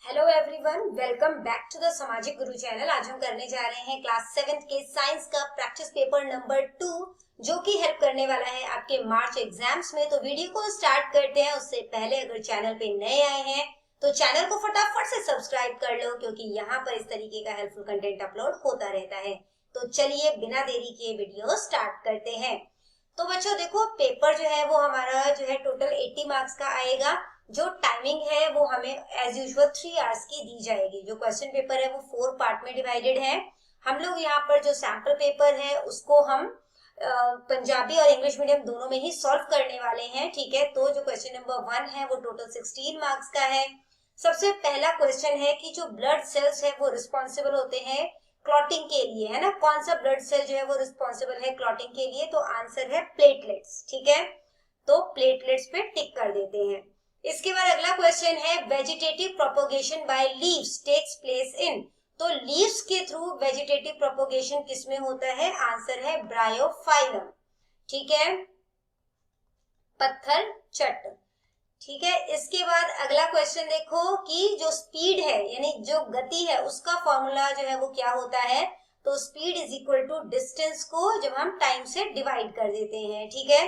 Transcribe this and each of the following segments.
Hello everyone, welcome back to the Samajik Guru channel. आज हम करने जा रहे हैं क्लास 7th के साइंस का प्रैक्टिस पेपर नंबर 2, जो कि हेल्प करने वाला है आपके मार्च एग्जाम्स में। तो वीडियो को स्टार्ट करते हैं। उससे पहले अगर चैनल पे नए आए हैं तो चैनल को फटाफट से सब्सक्राइब कर लो, क्योंकि यहाँ पर इस तरीके का हेल्पफुल कंटेंट अपलोड होता रहता है। तो चलिए बिना देरी किए वीडियो स्टार्ट करते हैं। तो बच्चों देखो, पेपर जो है वो हमारा जो है टोटल 80 मार्क्स का आएगा। जो टाइमिंग है वो हमें एज यूजुअल 3 आवर्स की दी जाएगी। जो क्वेश्चन पेपर है वो 4 पार्ट में डिवाइडेड है। हम लोग यहाँ पर जो सैंपल पेपर है उसको हम पंजाबी और इंग्लिश मीडियम दोनों में ही सॉल्व करने वाले हैं। ठीक है, तो जो क्वेश्चन नंबर 1 है वो टोटल 16 मार्क्स का है। सबसे पहला क्वेश्चन है कि जो ब्लड सेल्स है वो रिस्पॉन्सिबल होते हैं क्लॉटिंग के लिए, है ना। कौन सा ब्लड सेल जो है वो रिस्पॉन्सिबल है क्लॉटिंग के लिए? तो आंसर है प्लेटलेट्स। ठीक है, तो प्लेटलेट्स पे टिक कर देते हैं। इसके बाद अगला क्वेश्चन है vegetative propagation by leaves takes place in. तो लीव्स के थ्रू वेजिटेटिव प्रोपोगेशन किसमें होता है? आंसर है ब्रायोफाइलम। ठीक है, पत्थर चट। ठीक है, इसके बाद अगला क्वेश्चन देखो कि जो स्पीड है यानी जो गति है उसका फॉर्मूला जो है वो क्या होता है? तो speed is equal to distance को जब हम टाइम से डिवाइड कर देते हैं। ठीक है,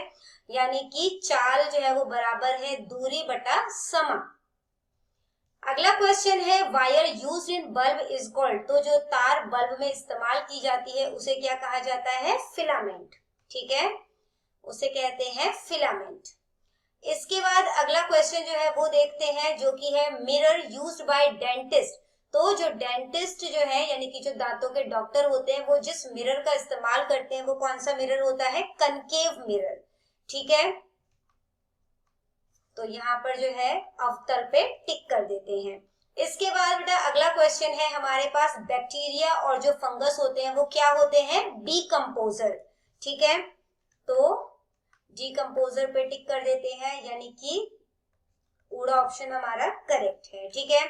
यानी कि चाल जो है वो बराबर है दूरी बटा समय। अगला क्वेश्चन है wire used in bulb is called. तो जो तार बल्ब में इस्तेमाल की जाती है उसे क्या कहा जाता है? फिलामेंट। ठीक है, उसे कहते हैं फिलामेंट। इसके बाद अगला क्वेश्चन जो है वो देखते हैं, जो कि है मिरर यूज्ड बाय डेंटिस्ट। तो जो डेंटिस्ट जो है यानी कि जो दांतों के डॉक्टर होते हैं वो जिस मिरर का इस्तेमाल करते हैं वो कौन सा मिरर होता है? Concave mirror. ठीक है, तो यहाँ पर जो है अवतल पे टिक कर देते हैं। इसके बाद बेटा अगला क्वेश्चन है हमारे पास बैक्टीरिया और जो फंगस होते हैं वो क्या होते हैं? डीकंपोजर। ठीक है, तो डीकंपोजर पे टिक कर देते हैं, यानी कि पूरा ऑप्शन हमारा करेक्ट है। ठीक है,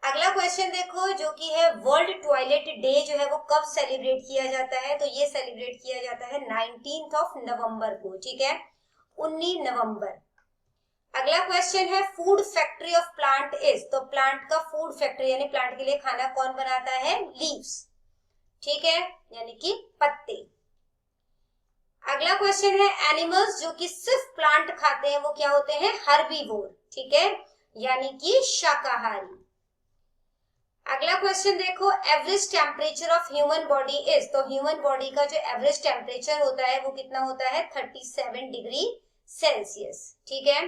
अगला क्वेश्चन देखो जो कि है वर्ल्ड टॉयलेट डे जो है वो कब सेलिब्रेट किया जाता है? तो ये सेलिब्रेट किया जाता है 19 नवंबर को। ठीक है, 19 नवंबर। अगला क्वेश्चन है food factory of plant is. तो प्लांट का फूड फैक्ट्री यानी प्लांट के लिए खाना कौन बनाता है? लीव्स। ठीक है, यानी कि पत्ते। अगला क्वेश्चन है एनिमल्स जो कि सिर्फ प्लांट खाते हैं वो क्या होते हैं? हर्बीवोर। ठीक है, यानी कि शाकाहारी। अगला क्वेश्चन देखो average temperature of human body is. तो ह्यूमन बॉडी का जो एवरेज टेम्परेचर होता है वो कितना होता है? 37 डिग्री सेल्सियस। ठीक है,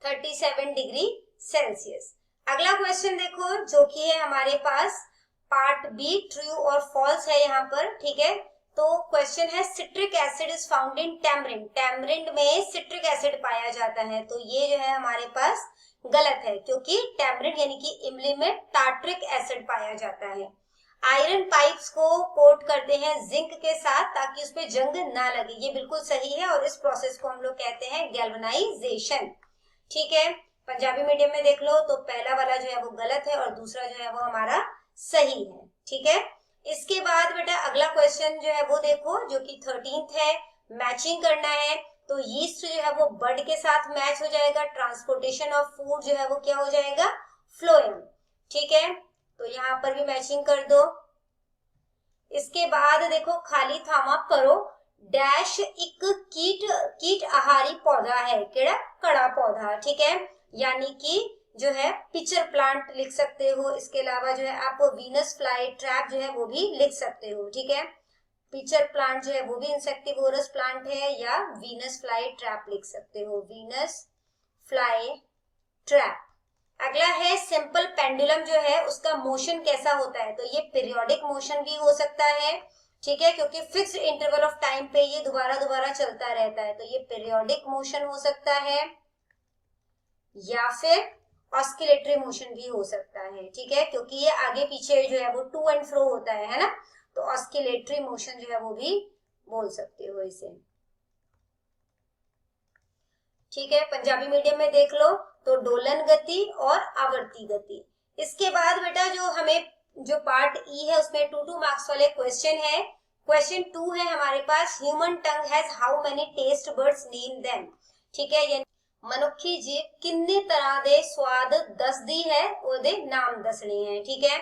37 डिग्री सेल्सियस। अगला क्वेश्चन देखो जो कि है हमारे पास पार्ट बी ट्रू और फॉल्स है यहाँ पर। ठीक है, तो क्वेश्चन है citric acid is found in tamarind. Tamarind में सिट्रिक एसिड पाया जाता है। तो ये जो है हमारे पास गलत है, क्योंकि टैमरिंड यानी कि इमली में टार्ट्रिक एसिड पाया जाता है। आयरन पाइप्स को कोट करते हैं जिंक के साथ ताकि उस पर जंग ना लगे। ये बिल्कुल सही है और इस प्रोसेस को हम लोग कहते हैं गैल्वेनाइजेशन। ठीक है, पंजाबी मीडियम में देख लो तो पहला वाला जो है वो गलत है और दूसरा जो है वो हमारा सही है। ठीक है, इसके बाद बेटा अगला क्वेश्चन जो है वो देखो जो कि 13th है, मैचिंग करना है। तो यीस्ट जो है वो बड के साथ मैच हो जाएगा। ट्रांसपोर्टेशन ऑफ फूड जो है वो क्या हो जाएगा? फ्लोएम। ठीक है, तो यहाँ पर भी मैचिंग कर दो। इसके बाद देखो खाली थामा करो डैश एक कीट आहारी पौधा है। केड़ा? कड़ा पौधा। ठीक है, यानी कि जो है पिचर प्लांट लिख सकते हो। इसके अलावा जो है आप वीनस फ्लाई ट्रैप जो है वो भी लिख सकते हो। ठीक है, पिचर प्लांट जो है वो भी इंसेक्टिवोरस प्लांट है, या वीनस फ्लाई ट्रैप लिख सकते हो, वीनस फ्लाई ट्रैप। अगला है सिंपल पेंडुलम जो है उसका मोशन कैसा होता है? तो ये पीरियोडिक मोशन भी हो सकता है। ठीक है, क्योंकि फिक्स्ड इंटरवल ऑफ टाइम पे ये दोबारा दोबारा चलता रहता है, तो ये पीरियोडिक मोशन हो सकता है, या फिर ऑस्किलेटरी मोशन भी हो सकता है। ठीक है, क्योंकि ये आगे पीछे जो है वो टू एंड फ्रो होता है ना, तो ऑस्किलेटरी मोशन जो है वो भी बोल सकते हो इसे। ठीक है, पंजाबी मीडियम में देख लो तो डोलन गति और आवर्ती गति। इसके बाद बेटा जो हमें जो पार्ट ई है उसमें 2 मार्क्स वाले क्वेश्चन है। क्वेश्चन 2 है हमारे पास human tongue has how many taste buds name them. ठीक है, मनुखी जीव किन्ने तरह दे स्वाद दसदी है ओदे नाम दसने हैं। ठीक है,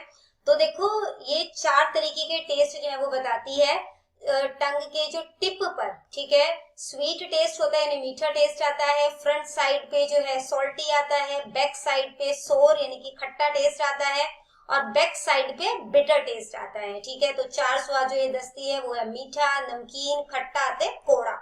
तो देखो ये 4 तरीके के टेस्ट जो है वो बताती है टंग के जो टिप पर। ठीक है, स्वीट टेस्ट होता है यानी मीठा टेस्ट आता है, फ्रंट साइड पे जो है सॉल्टी आता है, बैक साइड पे सोर यानी कि खट्टा टेस्ट आता है, और बैक साइड पे बिटर टेस्ट आता है। ठीक है, तो 4 स्वाद जो ये दसती है वो है मीठा, नमकीन, खट्टा ते कोड़ा।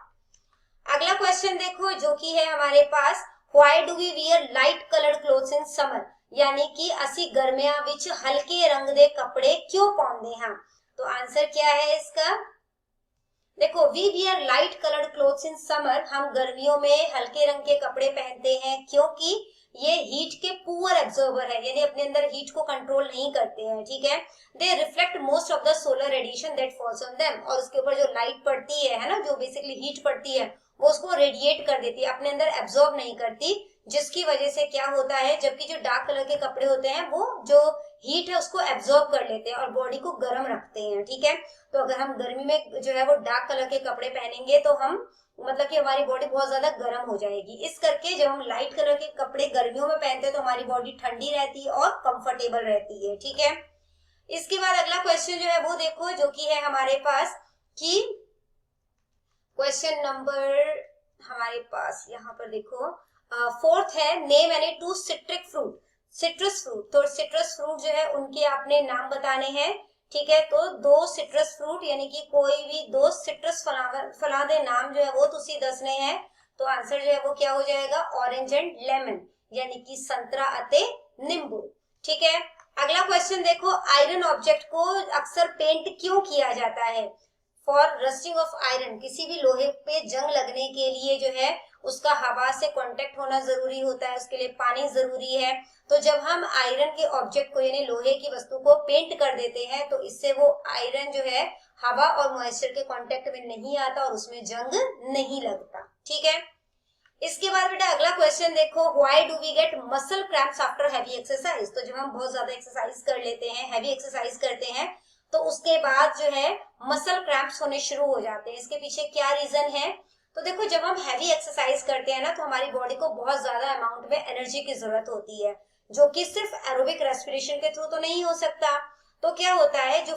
अगला क्वेश्चन देखो जो कि है हमारे पास, why do we wear light coloured clothes in summer, यानी कि ਅਸੀਂ गर्मियां ਵਿੱਚ हल्के रंग ਦੇ कपड़े क्यों पाਉਂਦੇ ਹਾਂ। तो आंसर क्या है इसका, देखो we wear light coloured clothes in summer, हम गर्मियों में हल्के रंग के कपड़े पहनते हैं क्योंकि ये हीट के पुअर एब्जॉर्बर है, यानी अपने अंदर हीट को कंट्रोल नहीं करते हैं। ठीक है, दे reflect most of the solar radiation that falls on them, और उसके ऊपर जो लाइट पड़ती है ना, जो बेसिकली हीट पड़ती है वो उसको रेडिएट कर देती है, अपने अंदर एब्जॉर्ब नहीं करती, जिसकी वजह से क्या होता है, जबकि जो डार्क कलर के कपड़े होते हैं वो जो हीट है उसको एब्जॉर्ब कर लेते हैं और बॉडी को गर्म रखते हैं। ठीक है, तो अगर हम गर्मी में जो है वो डार्क कलर के कपड़े पहनेंगे तो हम मतलब कि हमारी बॉडी बहुत ज्यादा गर्म हो जाएगी। इस करके जब हम लाइट कलर के कपड़े गर्मियों में पहनते हैं तो हमारी बॉडी ठंडी रहती है और कंफर्टेबल रहती है। ठीक है, इसके बाद अगला क्वेश्चन जो है वो देखो जो कि है हमारे पास कि क्वेश्चन नंबर हमारे पास यहाँ पर देखो 4th है, name any 2 citric fruit, citrus fruit. तो सिट्रस फ्रूट जो है उनके आपने नाम बताने हैं। ठीक है, तो 2 सिट्रस फ्रूट यानी कि कोई भी 2 सिट्रस फला दे नाम जो है वो तुसी दसने हैं। तो आंसर जो है वो क्या हो जाएगा, ऑरेंज एंड लेमन, यानी कि संतरा अते नींबू। ठीक है, अगला क्वेश्चन देखो, आयरन ऑब्जेक्ट को अक्सर पेंट क्यों किया जाता है। फॉर रस्टिंग ऑफ आयरन, किसी भी लोहे पे जंग लगने के लिए जो है उसका हवा से कांटेक्ट होना जरूरी होता है, उसके लिए पानी जरूरी है। तो जब हम आयरन के ऑब्जेक्ट को यानी लोहे की वस्तु को पेंट कर देते हैं तो इससे वो आयरन जो है हवा और मॉइस्चर के कांटेक्ट में नहीं आता और उसमें जंग नहीं लगता। ठीक है, इसके बाद बेटा अगला क्वेश्चन देखो, why do we get muscle cramps after heavy exercise. तो जब हम बहुत ज्यादा एक्सरसाइज कर लेते हैं, हैवी एक्सरसाइज करते हैं, तो उसके बाद जो है मसल क्रैम्प्स होने शुरू हो जाते हैं। इसके पीछे क्या रीजन है, तो देखो जब हम हैवी एक्सरसाइज करते हैं ना तो हमारी बॉडी को बहुत ज्यादा अमाउंट में एनर्जी की जरूरत होती है, जो कि सिर्फ एरोबिक रेस्पिरेशन के थ्रू तो नहीं हो सकता। तो क्या होता है, जो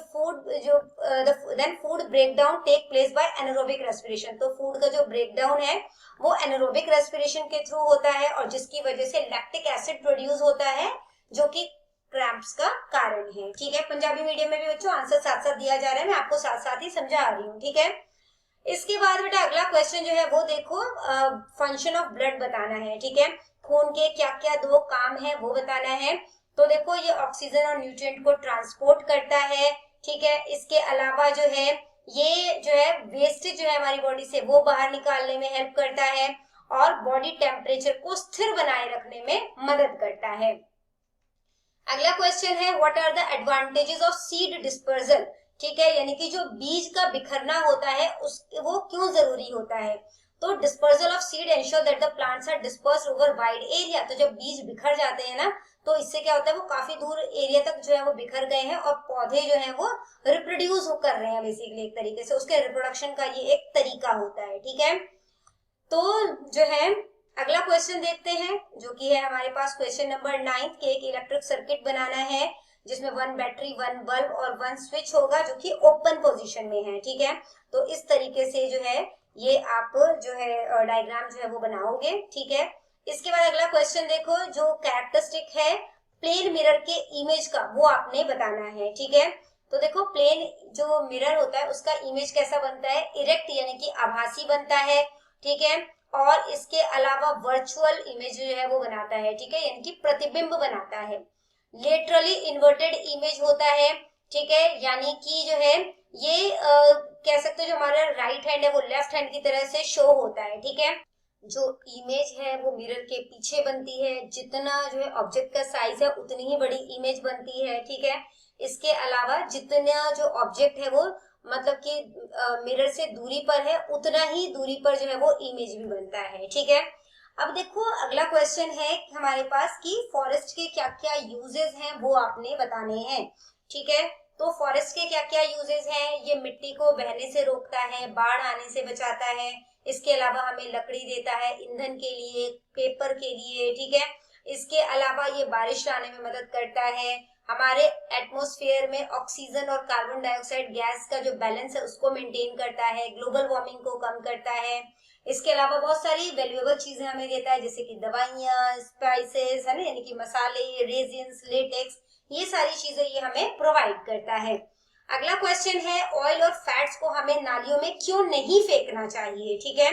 then food break down take place by anaerobic respiration. तो फूड का जो ब्रेक डाउन है वो एनारोबिक रेस्पिरेशन के थ्रू होता है और जिसकी वजह से लैक्टिक एसिड प्रोड्यूस होता है जो कि क्रैम्प्स का कारण है। ठीक है, पंजाबी मीडियम में भी बच्चों आंसर साथ साथ दिया जा रहा है, मैं आपको साथ साथ ही समझा रही हूँ। ठीक है, इसके बाद बेटा अगला क्वेश्चन जो है वो देखो, फंक्शन ऑफ ब्लड बताना है। ठीक है, खून के क्या क्या 2 काम है वो बताना है। तो देखो ये ऑक्सीजन और न्यूट्रिएंट को ट्रांसपोर्ट करता है। ठीक है, इसके अलावा जो है ये जो है वेस्टेज जो है हमारी बॉडी से वो बाहर निकालने में हेल्प करता है और बॉडी टेम्परेचर को स्थिर बनाए रखने में मदद करता है। अगला क्वेश्चन है, what are the advantages of seed dispersal. ठीक है, यानी कि जो बीज का बिखरना होता है वो क्यों जरूरी होता है। तो dispersal of seed ensure that the plants are dispersed over wide area. तो जब बीज बिखर जाते हैं ना तो इससे क्या होता है, वो काफी दूर एरिया तक जो है वो बिखर गए हैं और पौधे जो है वो रिप्रोड्यूस कर रहे हैं बेसिकली, एक तरीके से उसके रिप्रोडक्शन का ये एक तरीका होता है। ठीक है, तो जो है अगला क्वेश्चन देखते हैं जो कि है हमारे पास क्वेश्चन नंबर 9 के, एक इलेक्ट्रिक सर्किट बनाना है जिसमें 1 बैटरी 1 बल्ब और 1 स्विच होगा जो कि ओपन पोजीशन में है। ठीक है, तो इस तरीके से जो है ये आप जो है डायग्राम जो है वो बनाओगे। ठीक है, इसके बाद अगला क्वेश्चन देखो, जो कैरेक्टरिस्टिक है प्लेन मिरर के इमेज का वो आपने बताना है। ठीक है, तो देखो प्लेन जो मिरर होता है उसका इमेज कैसा बनता है, इरेक्ट यानी कि आभासी बनता है। ठीक है, और इसके अलावा वर्चुअल इमेज जो है वो बनाता है। ठीक है, यानी कि प्रतिबिंब बनाता है। लेटरली इन्वर्टेड इमेज होता है। ठीक है, यानी कि जो है ये कह सकते हो जो हमारा राइट हैंड है वो लेफ्ट हैंड की तरह से शो होता है। ठीक है, जो इमेज है वो मिरर के पीछे बनती है, जितना जो है ऑब्जेक्ट का साइज है उतनी ही बड़ी इमेज बनती है। ठीक है, इसके अलावा जितना जो ऑब्जेक्ट है वो मतलब कि मिरर से दूरी पर है उतना ही दूरी पर जो है वो इमेज भी बनता है। ठीक है, अब देखो अगला क्वेश्चन है हमारे पास कि फॉरेस्ट के क्या क्या यूजेस हैं वो आपने बताने हैं। ठीक है, तो फॉरेस्ट के क्या क्या यूजेस हैं, ये मिट्टी को बहने से रोकता है, बाढ़ आने से बचाता है, इसके अलावा हमें लकड़ी देता है ईंधन के लिए, पेपर के लिए, ठीक है। इसके अलावा ये बारिश लाने में मदद करता है, हमारे एटमॉस्फेयर में ऑक्सीजन और कार्बन डाइऑक्साइड गैस का जो बैलेंस है उसको मेंटेन करता है, ग्लोबल वार्मिंग को कम करता है। इसके अलावा बहुत सारी वैल्यूएबल चीजें हमें देता है, जैसे कि दवाइयाँ, स्पाइसेस, है ना, यानी कि मसाले, रेजिन्स, लेटेक्स, ये सारी चीजें ये हमें प्रोवाइड करता है। अगला क्वेश्चन है, ऑयल और फैट्स को हमें नालियों में क्यों नहीं फेंकना चाहिए, ठीक है।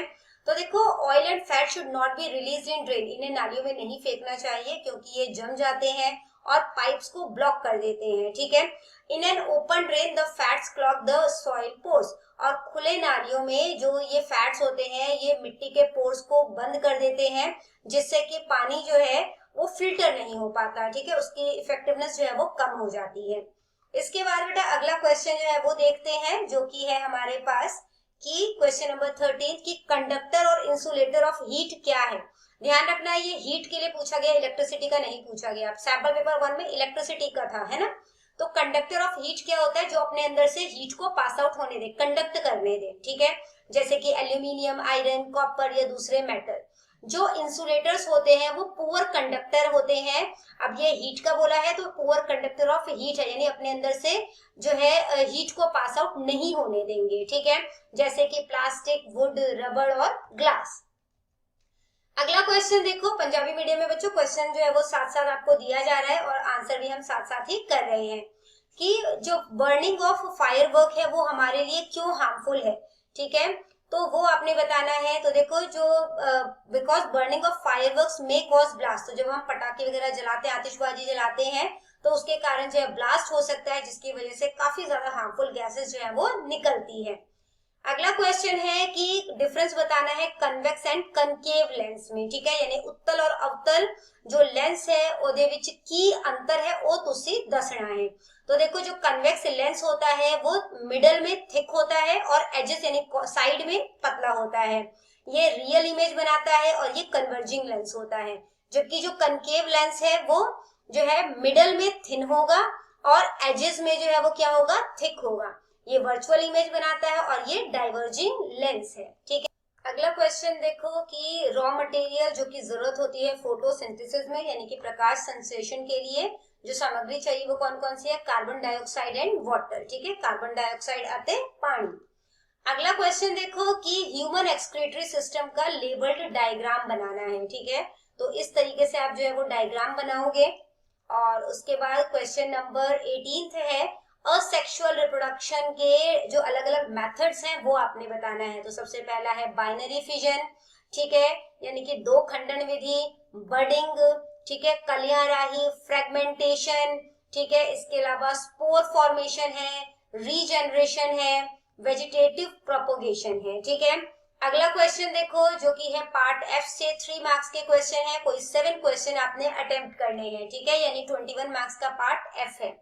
तो देखो, oil and fat should not be release in drain, इन्हें नालियों में नहीं फेंकना चाहिए क्योंकि ये जम जाते हैं और पाइप्स को ब्लॉक कर देते हैं, ठीक है। In an open drain the fats clog the soil pores, और खुले नालियों में जो ये फैट्स होते हैं ये मिट्टी के पोर्स को बंद कर देते हैं, जिससे कि पानी जो है वो फिल्टर नहीं हो पाता, ठीक है, उसकी इफेक्टिवनेस जो है वो कम हो जाती है। इसके बाद बेटा अगला क्वेश्चन जो है वो देखते हैं, जो कि है हमारे पास कि क्वेश्चन नंबर 13 कि कंडक्टर और इंसुलेटर ऑफ हीट क्या है। ध्यान रखना है ये हीट के लिए पूछा गया, इलेक्ट्रिसिटी का नहीं पूछा गया। सैंपल पेपर 1 में इलेक्ट्रिसिटी का था, है ना। तो कंडक्टर ऑफ हीट क्या होता है, जो अपने अंदर से हीट को पास आउट होने दे, कंडक्ट करने दे, ठीक है, जैसे कि एल्यूमिनियम, आयरन, कॉपर या दूसरे मेटल। जो इंसुलेटर्स होते हैं वो पुअर कंडक्टर होते हैं। अब ये हीट का बोला है तो पुअर कंडक्टर ऑफ हीट है, यानी अपने अंदर से जो है हीट को पास आउट नहीं होने देंगे, ठीक है, जैसे कि प्लास्टिक, वुड, रबड़ और ग्लास। अगला क्वेश्चन देखो, पंजाबी मीडियम में बच्चों क्वेश्चन जो है वो साथ साथ आपको दिया जा रहा है और आंसर भी हम साथ साथ ही कर रहे हैं कि जो बर्निंग ऑफ फायरवर्क है वो हमारे लिए क्यों हार्मफुल है, ठीक है, तो वो आपने बताना है। तो देखो, जो because burning of fireworks may cause blast, तो जब हम पटाखे वगैरह जलाते हैं, आतिशबाजी जलाते हैं, तो उसके कारण जो है ब्लास्ट हो सकता है, जिसकी वजह से काफी ज्यादा हार्मफुल गैसेस जो है वो निकलती है। अगला क्वेश्चन है कि डिफरेंस बताना है कन्वेक्स एंड कनकेव लेंस में, ठीक है, यानी उत्तल और अवतल जो लेंस है ਉਹਦੇ ਵਿੱਚ की अंतर है वो तुसी दसना है। तो देखो, जो कन्वेक्स लेंस होता है वो मिडल में थिक होता है और एजेस यानी साइड में पतला होता है, ये रियल इमेज बनाता है और ये कन्वर्जिंग लेंस होता है। जबकि जो कनकेव लेंस है वो जो है मिडल में थिन होगा और एजेस में जो है वो क्या होगा, थिक होगा, ये वर्चुअल इमेज बनाता है और ये डाइवर्जिंग लेंस है, ठीक है। अगला क्वेश्चन देखो कि रॉ मटेरियल जो की जरूरत होती है फोटोसिंथेसिस में, यानी कि प्रकाश संश्लेषण के लिए जो सामग्री चाहिए वो कौन कौन सी है, कार्बन डाइऑक्साइड एंड वाटर, ठीक है, कार्बन डाइऑक्साइड आते पानी। अगला क्वेश्चन देखो कि ह्यूमन एक्सक्रीटरी सिस्टम का लेबल्ड डायग्राम बनाना है, ठीक है, तो इस तरीके से आप जो है वो डायग्राम बनाओगे। और उसके बाद क्वेश्चन नंबर 18 है असेक्सुअल रिप्रोडक्शन के जो अलग अलग मेथड्स हैं वो आपने बताना है। तो सबसे पहला है बाइनरी फिजन, ठीक है, यानी कि दो खंडन विधि, बडिंग, ठीक है, कलियाराही, फ्रेगमेंटेशन, ठीक है, इसके अलावा स्पोर फॉर्मेशन है, रीजनरेशन है, वेजिटेटिव प्रोपोगेशन है, ठीक है। अगला क्वेश्चन देखो जो कि है पार्ट एफ से 3 मार्क्स के क्वेश्चन है, कोई 7 क्वेश्चन आपने अटेम्प्ट करने हैं, ठीक है, यानी 21 मार्क्स का पार्ट एफ है।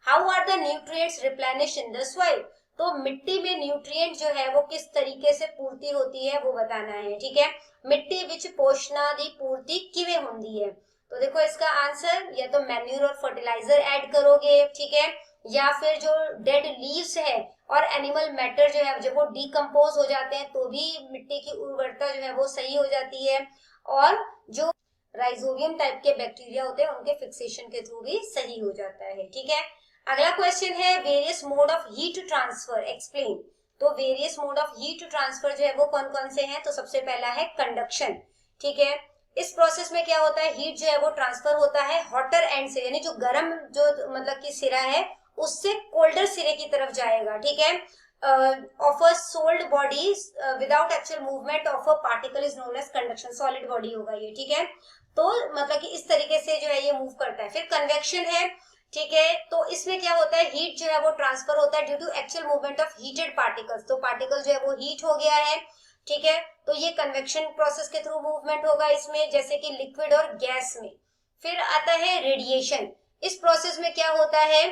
How are the nutrients replenish in the soil, तो मिट्टी में न्यूट्रिएंट जो है वो किस तरीके से पूर्ति होती है वो बताना है, ठीक है, मिट्टी विच पोषणा दी पूर्ति किवें हुंदी है। तो देखो इसका आंसर या तो मैन्यूर और फर्टिलाइजर ऐड करोगे, ठीक है, या फिर जो डेड लीव्स है और एनिमल मैटर जो है जब वो डिकम्पोज हो जाते हैं तो भी मिट्टी की उर्वरता जो है वो सही हो जाती है, और जो राइजोबियम टाइप के बैक्टीरिया होते हैं उनके फिक्सेशन के थ्रू भी सही हो जाता है, ठीक है। अगला क्वेश्चन है various mode of heat transfer explain, तो various mode of heat transfer जो है वो कौन कौन से हैं, तो सबसे पहला है कंडक्शन, ठीक है, इस प्रोसेस में क्या होता है, हीट जो है वो ट्रांसफर होता है हॉटर एंड से, यानी जो गर्म जो मतलब कि सिरा है उससे कोल्डर सिरे की तरफ जाएगा, ठीक है, of a solid body without actual movement of a particle is known as conduction, solid body होगा ये, ठीक है, तो मतलब कि इस तरीके से जो है ये मूव करता है। फिर कन्वेक्शन है, ठीक है, तो इसमें क्या होता है, हीट जो है वो ट्रांसफर होता है due to actual movement of heated particles, तो पार्टिकल जो है वो हीट हो गया है, ठीक है, तो ये कन्वेक्शन प्रोसेस के थ्रू मूवमेंट होगा इसमें, जैसे कि लिक्विड और गैस में। फिर आता है रेडिएशन, इस प्रोसेस में क्या होता है,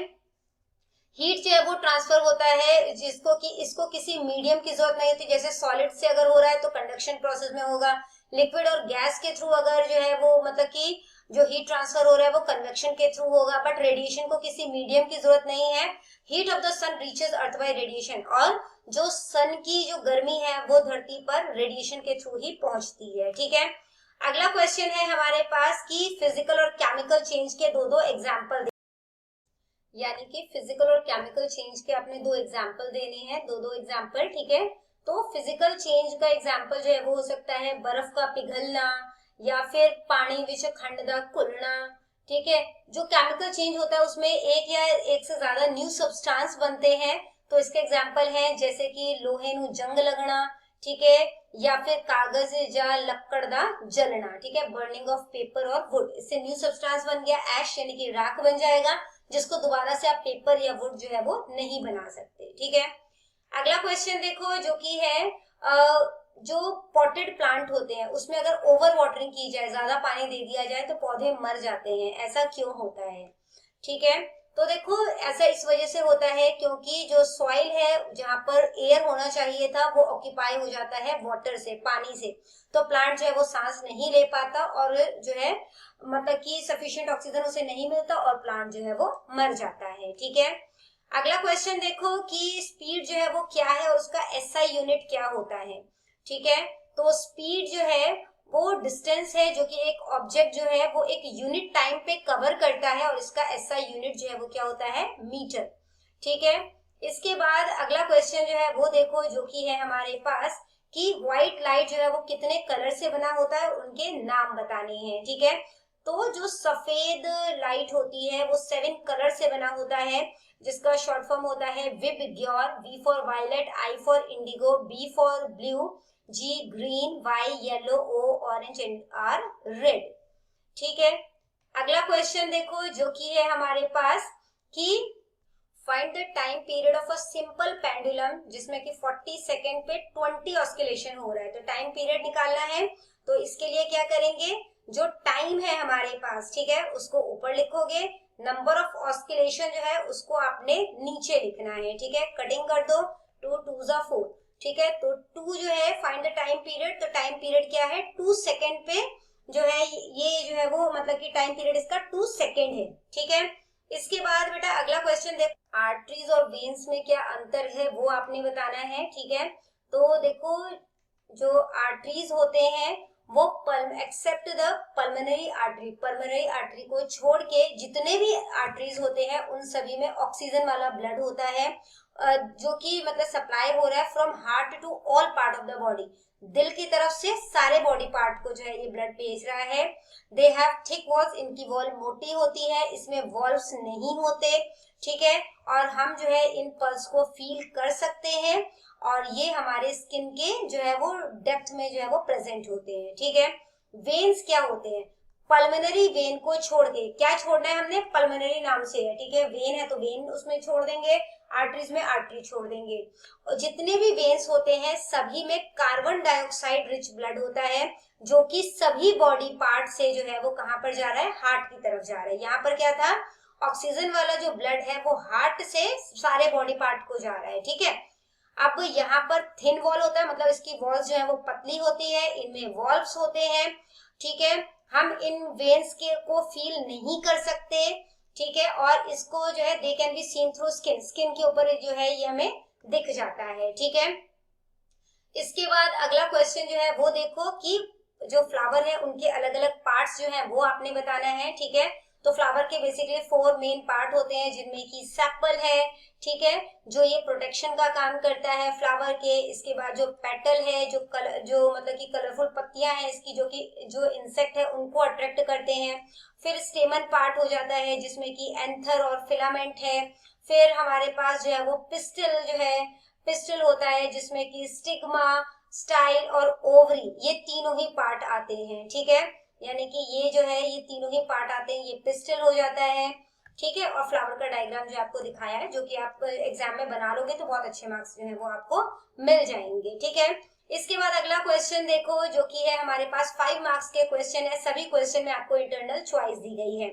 हीट जो है वो ट्रांसफर होता है जिसको कि इसको किसी मीडियम की जरूरत नहीं होती, जैसे सॉलिड से अगर हो रहा है तो कंडक्शन प्रोसेस में होगा, लिक्विड और गैस के थ्रू अगर जो है वो मतलब कि जो हीट ट्रांसफर हो रहा है वो कन्वेक्शन के थ्रू होगा, बट रेडिएशन को किसी मीडियम की जरूरत नहीं है। Heat of the sun reaches earth by radiation, और जो सन की जो गर्मी है वो धरती पर रेडिएशन के थ्रू ही पहुंचती है। ठीक है, अगला क्वेश्चन है हमारे पास कि फिजिकल और केमिकल चेंज के दो एग्जाम्पल, यानी कि फिजिकल और केमिकल चेंज के आपने दो एग्जाम्पल देने हैं, दो एग्जाम्पल। ठीक है, तो फिजिकल चेंज का एग्जाम्पल जो है वो हो सकता है बर्फ का पिघलना या फिर पानी विच खंड दा घुलना। ठीक है, जो केमिकल चेंज होता है उसमें एक या एक से ज्यादा न्यू सब्सटेंस बनते हैं, तो इसके एग्जाम्पल हैं जैसे कि लोहे नु जंग लगना, ठीक है, या फिर कागज या लकड़ दा जलना। ठीक है, बर्निंग ऑफ पेपर और वुड, इससे न्यू सब्सटेंस बन गया ऐश, यानी कि राख बन जाएगा, जिसको दोबारा से आप पेपर या वुड जो है वो नहीं बना सकते। ठीक है, अगला क्वेश्चन देखो जो कि है जो पॉटेड प्लांट होते हैं उसमें अगर ओवर वाटरिंग की जाए, ज्यादा पानी दे दिया जाए तो पौधे मर जाते हैं, ऐसा क्यों होता है? ठीक है, तो देखो ऐसा इस वजह से होता है क्योंकि जो सॉइल है जहां पर एयर होना चाहिए था वो ऑक्यूपाई हो जाता है वाटर से, पानी से, तो प्लांट जो है वो सांस नहीं ले पाता और जो है मतलब कि सफिशिएंट ऑक्सीजन उसे नहीं मिलता और प्लांट जो है वो मर जाता है। ठीक है, अगला क्वेश्चन देखो कि स्पीड जो है वो क्या है और उसका एसआई यूनिट क्या होता है। ठीक है, तो स्पीड जो है वो डिस्टेंस है जो कि एक ऑब्जेक्ट जो है वो एक यूनिट टाइम पे कवर करता है और इसका एसआई यूनिट जो है वो क्या होता है? मीटर। ठीक है, इसके बाद अगला क्वेश्चन जो है वो देखो जो कि है हमारे पास कि व्हाइट लाइट जो है वो कितने कलर से बना होता है, उनके नाम बताने हैं। ठीक है, तो जो सफेद लाइट होती है वो 7 कलर से बना होता है, जिसका शॉर्ट फॉर्म होता है VIBGYOR, V for violet, I for indigo, B for blue, G green, Y yellow, O orange and R red. ठीक है, अगला क्वेश्चन देखो जो कि है हमारे पास कि find the time period of a simple pendulum जिसमें कि 40 सेकेंड पे 20 ऑस्किलेशन हो रहा है, तो टाइम पीरियड निकालना है। तो इसके लिए क्या करेंगे, जो टाइम है हमारे पास, ठीक है, उसको ऊपर लिखोगे, नंबर ऑफ ऑस्किलेशन जो है उसको आपने नीचे लिखना है। ठीक है, कटिंग कर दो, 2 2 जा 4। ठीक है, तो 2 जो है फाइंड द टाइम पीरियड, तो टाइम पीरियड क्या है? 2 सेकेंड पे जो है ये जो है वो मतलब कि टाइम पीरियड इसका 2 सेकेंड है। ठीक है, इसके बाद बेटा अगला क्वेश्चन देखो, आर्टरीज और वेन्स में क्या अंतर है वो आपने बताना है। ठीक है, तो देखो जो आर्टरीज होते हैं वो except the pulmonary artery, pulmonary artery को छोड़ के जितने भी आर्टरीज होते हैं उन सभी में ऑक्सीजन वाला ब्लड होता है, जो कि मतलब सप्लाई हो रहा है from heart to all part of the body, दिल की तरफ से सारे बॉडी पार्ट को जो है ये ब्लड भेज रहा है। दे हैव थिक वॉल्स, इनकी वॉल मोटी होती है, इसमें वॉल्व्स नहीं होते। ठीक है, और हम जो है इन पल्स को फील कर सकते हैं और ये हमारे स्किन के जो है वो डेप्थ में जो है वो प्रेजेंट होते हैं। ठीक है, वेन्स क्या होते हैं? पल्मोनरी वेन को छोड़ के, क्या छोड़ना है हमने? पल्मोनरी नाम से है। ठीक है, वेन है तो वेन उसमें छोड़ देंगे, आर्टरीज में आर्टरी छोड़ देंगे। और जितने भी वेन्स होते हैं सभी में कार्बन डाइऑक्साइड रिच ब्लड होता है, जो कि सभी बॉडी पार्ट से जो है वो कहां पर जा रहा है? हार्ट की तरफ जा रहा है। यहाँ पर क्या था? ऑक्सीजन वाला जो ब्लड है वो हार्ट से सारे बॉडी पार्ट को जा रहा है। ठीक है, अब यहाँ पर थिन वॉल होता है, मतलब इसकी वॉल्स जो है वो पतली होती है, इनमें वॉल्व्स होते हैं। ठीक है, हम इन वेन्स के को फील नहीं कर सकते। ठीक है, और इसको जो है they can be seen through skin, skin के ऊपर जो है ये हमें दिख जाता है। ठीक है, इसके बाद अगला क्वेश्चन जो है वो देखो कि जो फ्लावर है उनके अलग अलग पार्ट्स जो है वो आपने बताना है। ठीक है, तो फ्लावर के बेसिकली 4 मेन पार्ट होते हैं जिनमें कि सेपल है, ठीक है, जो ये प्रोटेक्शन का काम करता है फ्लावर के। इसके बाद जो पेटल है, जो मतलब कि कलरफुल पत्तियां हैं इसकी, जो कि जो इंसेक्ट है उनको अट्रैक्ट करते हैं। फिर स्टेमन पार्ट हो जाता है जिसमें कि एंथर और फिलामेंट है। फिर हमारे पास जो है वो पिस्टल जो है, पिस्टल होता है जिसमें कि स्टिग्मा, स्टाइल और ओवरी, ये तीनों ही पार्ट आते हैं। ठीक है, यानी कि ये जो है ये तीनों ही पार्ट आते हैं, ये पिस्टल हो जाता है। ठीक है, और फ्लावर का डायग्राम जो आपको दिखाया है, जो कि आप एग्जाम में बना लोगे तो बहुत अच्छे मार्क्स जो है वो आपको मिल जाएंगे। ठीक है, इसके बाद अगला क्वेश्चन देखो जो कि है हमारे पास 5 मार्क्स के क्वेश्चन है, सभी क्वेश्चन में आपको इंटरनल चॉइस दी गई है।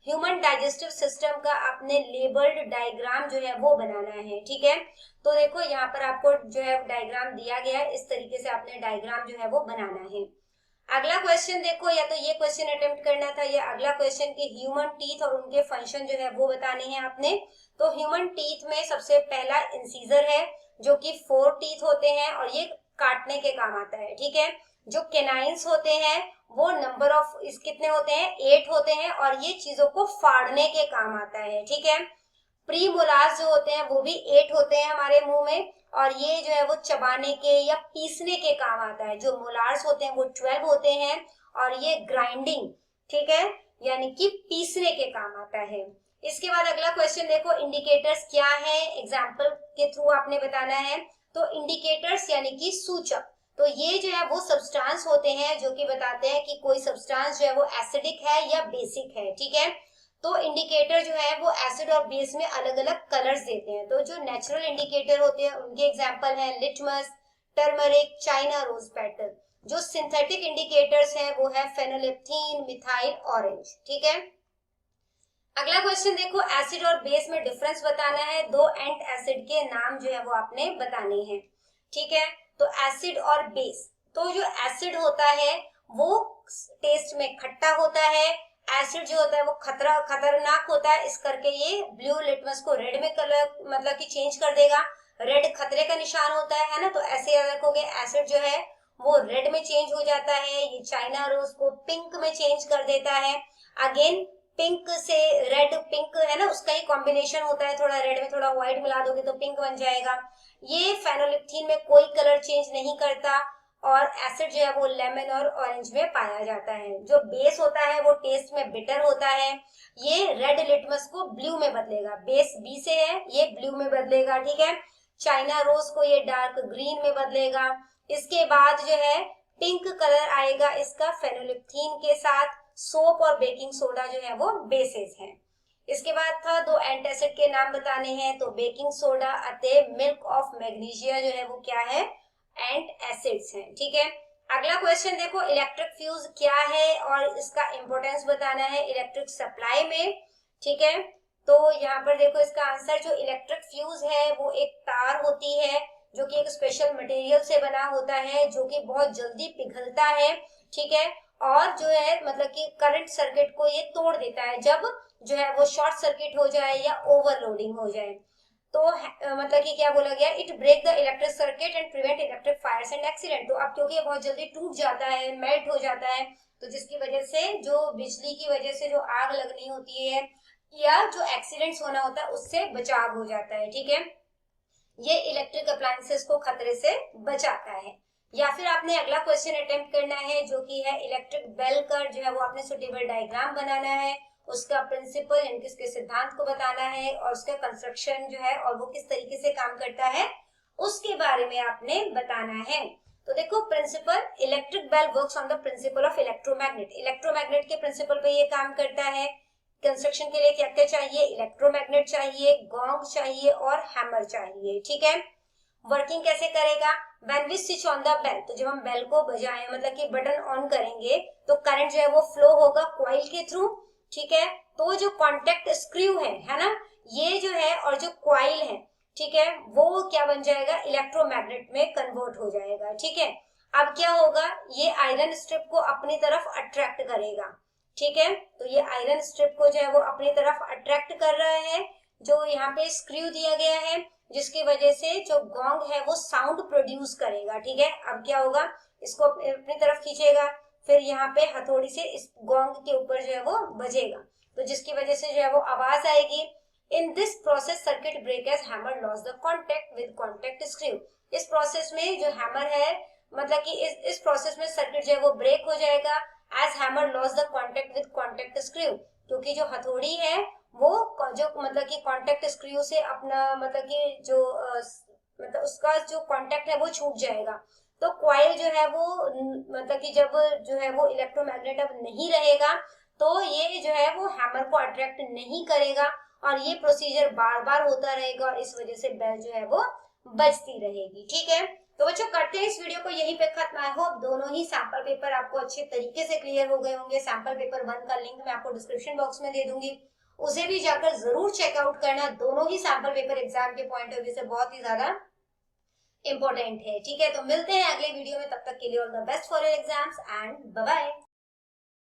ह्यूमन डाइजेस्टिव सिस्टम का आपने लेबल्ड डायग्राम जो है वो बनाना है। ठीक है, तो देखो यहाँ पर आपको जो है डायग्राम दिया गया है, इस तरीके से आपने डायग्राम जो है वो बनाना है। अगला क्वेश्चन देखो, या तो ये क्वेश्चन अटेम्प्ट करना था या अगला क्वेश्चन की ह्यूमन टीथ और उनके फंक्शन जो है वो बताने हैं आपने। तो ह्यूमन टीथ में सबसे पहला इंसीजर है जो कि 4 टीथ होते हैं और ये काटने के काम आता है, ठीक है। जो केनाइंस होते हैं वो नंबर ऑफ इस कितने होते हैं, 8 होते हैं और ये चीजों को फाड़ने के काम आता है, ठीक है। प्री मोलार्स जो होते हैं वो भी 8 होते हैं हमारे मुंह में और ये जो है वो चबाने के या पीसने के काम आता है। जो मोलार्स होते हैं वो 12 होते हैं और ये ग्राइंडिंग, ठीक है, यानी कि पीसने के काम आता है। इसके बाद अगला क्वेश्चन देखो, इंडिकेटर्स क्या है, एग्जाम्पल के थ्रू आपने बताना है। तो इंडिकेटर्स यानी कि सूचक, तो ये जो है वो सब्सटेंस होते हैं जो कि बताते हैं कि कोई सब्सटेंस जो है वो एसिडिक है या बेसिक है, ठीक है। तो इंडिकेटर जो है वो एसिड और बेस में अलग अलग कलर्स देते हैं। तो जो नेचुरल इंडिकेटर होते हैं उनके एग्जांपल है litmus, turmeric, China rose petal. जो सिंथेटिक इंडिकेटर्स हैं वो है फेनोलिप्थीन, मिथाइल, ऑरेंज, ठीक है। अगला क्वेश्चन देखो, एसिड और बेस में डिफरेंस बताना है। 2 एंट एसिड के नाम जो है वो आपने बताने हैं, ठीक है। तो एसिड और बेस, तो जो एसिड होता है वो टेस्ट में खट्टा होता है। एसिड जो होता है वो खतरनाक होता है, इस करके ये ब्लू लिटमस को रेड में कलर मतलब कि चेंज कर देगा। रेड खतरे का निशान होता है ना, तो ऐसे याद रखोगे। एसिड जो है वो रेड में चेंज हो जाता है, ये चाइना रोज को पिंक में चेंज कर देता है। अगेन पिंक से रेड, पिंक है ना उसका ही कॉम्बिनेशन होता है, थोड़ा रेड में थोड़ा व्हाइट मिला दोगे तो पिंक बन जाएगा। ये फेनोलिप्थीन में कोई कलर चेंज नहीं करता और एसिड जो है वो लेमन और ऑरेंज में पाया जाता है। जो बेस होता है वो टेस्ट में बिटर होता है, ये रेड लिटमस को ब्लू में बदलेगा। बेस बी से है, ये ब्लू में बदलेगा, ठीक है। चाइना रोज को ये डार्क ग्रीन में बदलेगा। इसके बाद जो है पिंक कलर आएगा इसका फेनोलिप्थीन के साथ। सोप और बेकिंग सोडा जो है वो बेसेस हैं। इसके बाद था 2 एंटासिड के नाम बताने हैं। तो बेकिंग सोडा अतः मिल्क ऑफ मैग्नीशिया जो है वो क्या है, एंड एसिड्स हैं, ठीक है। अगला क्वेश्चन देखो, इलेक्ट्रिक फ्यूज क्या है और इसका इंपॉर्टेंस बताना है इलेक्ट्रिक सप्लाई में, ठीक है। तो यहाँ पर देखो इसका आंसर, जो इलेक्ट्रिक फ्यूज है वो एक तार होती है जो कि एक स्पेशल मटेरियल से बना होता है जो कि बहुत जल्दी पिघलता है, ठीक है। और जो है मतलब कि करंट सर्किट को ये तोड़ देता है जब जो है वो शॉर्ट सर्किट हो जाए या ओवरलोडिंग हो जाए। तो मतलब कि क्या बोला गया, it break the electric circuit and prevent electric fires and accident. तो अब क्योंकि ये बहुत जल्दी टूट जाता है, मेल्ट हो जाता है, तो जिसकी वजह से जो बिजली की वजह से जो आग लगनी होती है या जो एक्सीडेंट्स होना होता है उससे बचाव हो जाता है, ठीक है। ये इलेक्ट्रिक अप्लायंसेस को खतरे से बचाता है। या फिर आपने अगला क्वेश्चन अटेम्प्ट करना है जो कि है इलेक्ट्रिक बेल का जो है वो आपने सुटेबल डायग्राम बनाना है, उसका प्रिंसिपल यानी कि उसके सिद्धांत को बताना है और उसका कंस्ट्रक्शन जो है और वो किस तरीके से काम करता है उसके बारे में आपने बताना है। तो देखो principle, electric bell works on the principle of electromagnet. Electromagnet के प्रिंसिपल पे ये काम करता है। कंस्ट्रक्शन के लिए क्या क्या चाहिए, इलेक्ट्रोमैग्नेट चाहिए, गोंग चाहिए और हैमर चाहिए, ठीक है। वर्किंग कैसे करेगा, when we switch on the bell, तो जब हम बेल को बजाएं मतलब कि बटन ऑन करेंगे तो करंट जो है वो फ्लो होगा कॉइल के थ्रू, ठीक है। तो जो कॉन्टेक्ट स्क्रू है ना, ये जो है और जो कॉइल है, ठीक है, वो क्या बन जाएगा, इलेक्ट्रोमैग्नेट में कन्वर्ट हो जाएगा, ठीक है। अब क्या होगा, ये आयरन स्ट्रिप को अपनी तरफ अट्रैक्ट करेगा, ठीक है। तो ये आयरन स्ट्रिप को जो है वो अपनी तरफ अट्रैक्ट कर रहा है। जो यहाँ पे स्क्रू दिया गया है जिसकी वजह से जो गोंग है वो साउंड प्रोड्यूस करेगा, ठीक है। अब क्या होगा, इसको अपनी तरफ खींचेगा, फिर यहाँ पे हथौड़ी से इस गोंग के ऊपर जो है वो बजेगा, तो जिसकी वजह से जो है वो आवाज आएगी। In this process circuit breakers hammer loss the contact with contact screw. इस प्रोसेस में जो हैमर है मतलब कि इस प्रोसेस में सर्किट जो है वो ब्रेक हो जाएगा as hammer loss the contact with contact screw, क्योंकि जो हथौड़ी है वो जो मतलब कि कॉन्टेक्ट स्क्रू से अपना मतलब कि जो मतलब उसका जो कॉन्टेक्ट है वो छूट जाएगा। तो कॉइल जो है वो मतलब कि जब जो है वो इलेक्ट्रोमैग्नेट अब नहीं रहेगा तो ये जो है वो हैमर को अट्रैक्ट नहीं करेगा और ये प्रोसीजर बार बार होता रहेगा और इस वजह से बेल जो है वो बजती रहेगी, ठीक है। तो बच्चों करते हैं इस वीडियो को यहीं पे खत्म। आई होप दोनों ही सैंपल पेपर आपको अच्छे तरीके से क्लियर हो गए होंगे। सैंपल पेपर 1 का लिंक मैं आपको डिस्क्रिप्शन बॉक्स में दे दूंगी, उसे भी जाकर जरूर चेकआउट करना। दोनों ही सैंपल पेपर एग्जाम के पॉइंट ऑफ व्यू से बहुत ही ज्यादा इंपॉर्टेंट है। ठीक है, तो मिलते हैं अगले वीडियो में, तब तक के लिए all the best for your exams and bye bye.